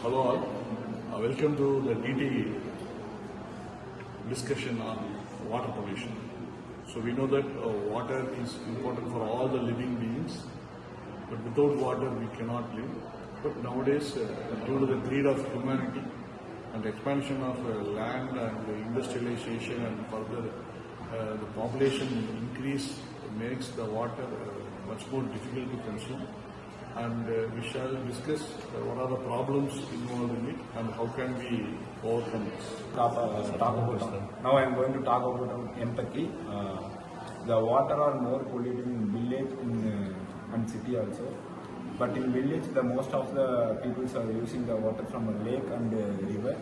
Hello all. Welcome to the DT discussion on water pollution. So we know that water is important for all the living beings, but without water we cannot live. But nowadays, due to the greed of humanity and expansion of land and industrialization and further the population increase makes the water much more difficult to consume. And we shall discuss what are the problems involved in it and how can we overcome this. Now I am going to talk about empathy. The water are more polluted in village and city also. But in village, the most of the people are using the water from a lake and a river.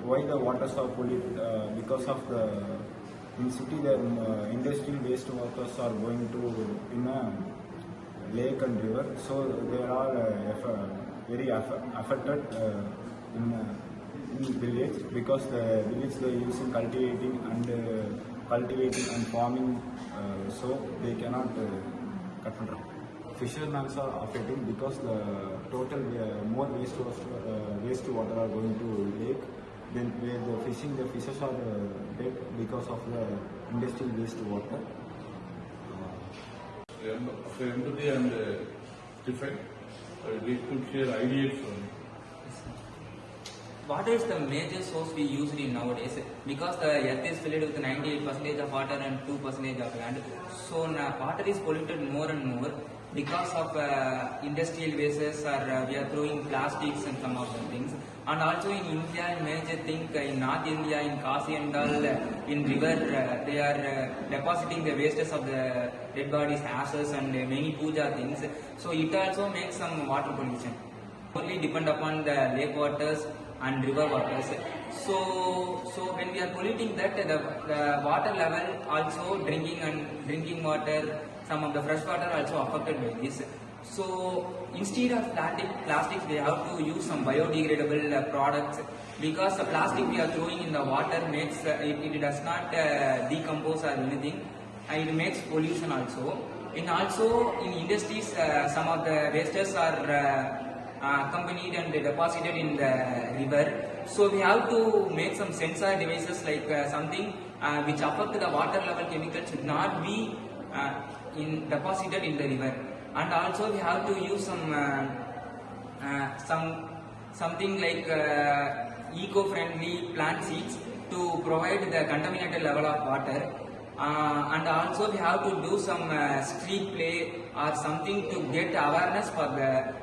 Why the waters are polluted? Because of in city the industrial waste waters are going to in a lake and river, so they are very affected in village, because the village they are using cultivating and farming, so they cannot control. Fishermen are affecting because the total more wastewater are going to lake. Then where the fishes are dead because of the industrial wastewater. After empathy and defect, we could hear ideas from Water is the major source we use in nowadays, because the earth is filled with 98% of water and 2% of land. So water is polluted more and more because of industrial wastes, or we are throwing plastics and some of the things. And also in India, major thing in North India, in Kasi and all, in river, they are depositing the wastes of the dead bodies, ashes and many puja things. So it also makes some water pollution. Only depend upon the lake waters and river waters. So when we are polluting that, the water level also drinking water, some of the fresh water also affected by this. So instead of plastics, we have to use some biodegradable products, because the plastic we are throwing in the water makes it does not decompose or anything, and it makes pollution also. Also in industries, some of the wastes are accompanied and deposited in the river. So we have to make some sensor devices, like something which affect the water level chemicals should not be deposited in the river. And also we have to use something like eco-friendly plant seeds to provide the contaminated level of water. And also we have to do some street play or something to get awareness for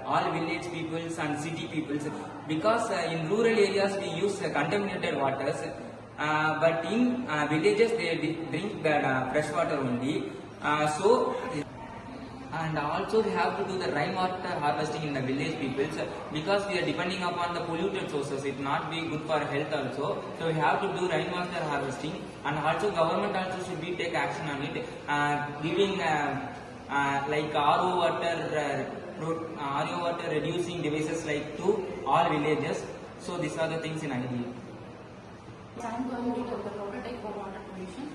all village peoples and city peoples, because in rural areas we use contaminated waters, but in villages they drink the fresh water only. And also we have to do the rainwater harvesting in the village peoples, because we are depending upon the polluted sources. It not be good for health also. So we have to do rainwater harvesting, and also government also should be take action on it, giving like RO water reducing devices like to all villages. So these are the things in idea. I am going to tell the prototype for water pollution.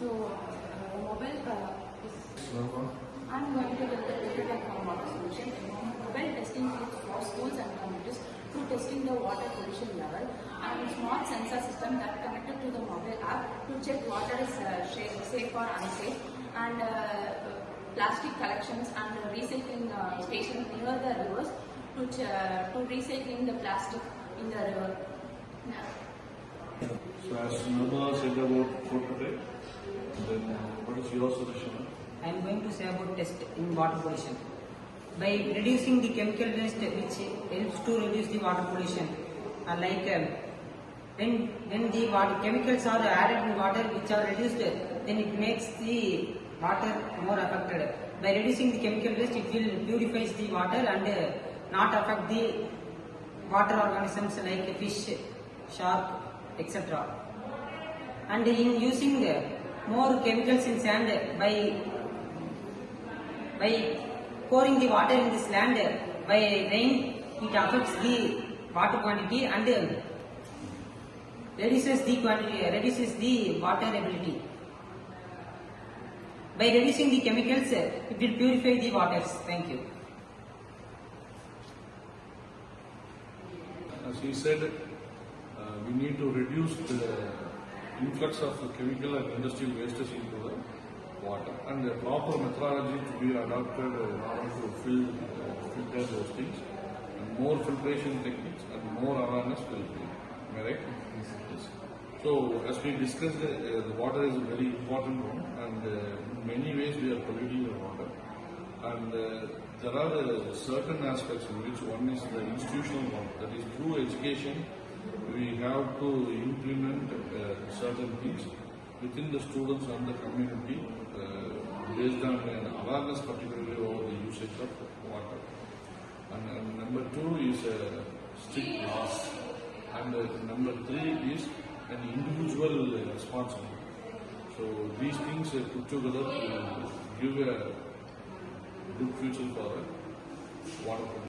So I am going to tell the prototype for water pollution. Mobile testing kits for schools and communities through testing the water pollution level, and a smart sensor system that connected to the mobile app to check water is safe or unsafe, and plastic collections and recycling stations near the rivers to recycling the plastic in the river. So as Nirmala said about prototype, then what is your solution? I am going to say about test in water pollution. By reducing the chemical waste, which helps to reduce the water pollution, when the chemicals are added in water which are reduced, then it makes the water more affected. By reducing the chemical waste, it will purify the water and not affect the water organisms like fish, shark, etc. And in using more chemicals in sand, by pouring the water in this land by rain, it affects the water quantity and reduces the water ability. By reducing the chemicals, it will purify the waters. Thank you. as he said, we need to reduce the influx of chemical and industrial wastes into the water, and the proper methodology to be adopted in order to filter those things, and more filtration techniques and more awareness will be. Am I right? Yes. So, as we discussed, the water is a very important one, and in many ways we are polluting the water. And there are certain aspects in which one is the institutional one, that is through education we have to implement certain things within the students and the community based on an awareness particularly over the usage of water. And number two is strict laws, and number three is an individual responsibility. So these things put together will give a good future for water pollution.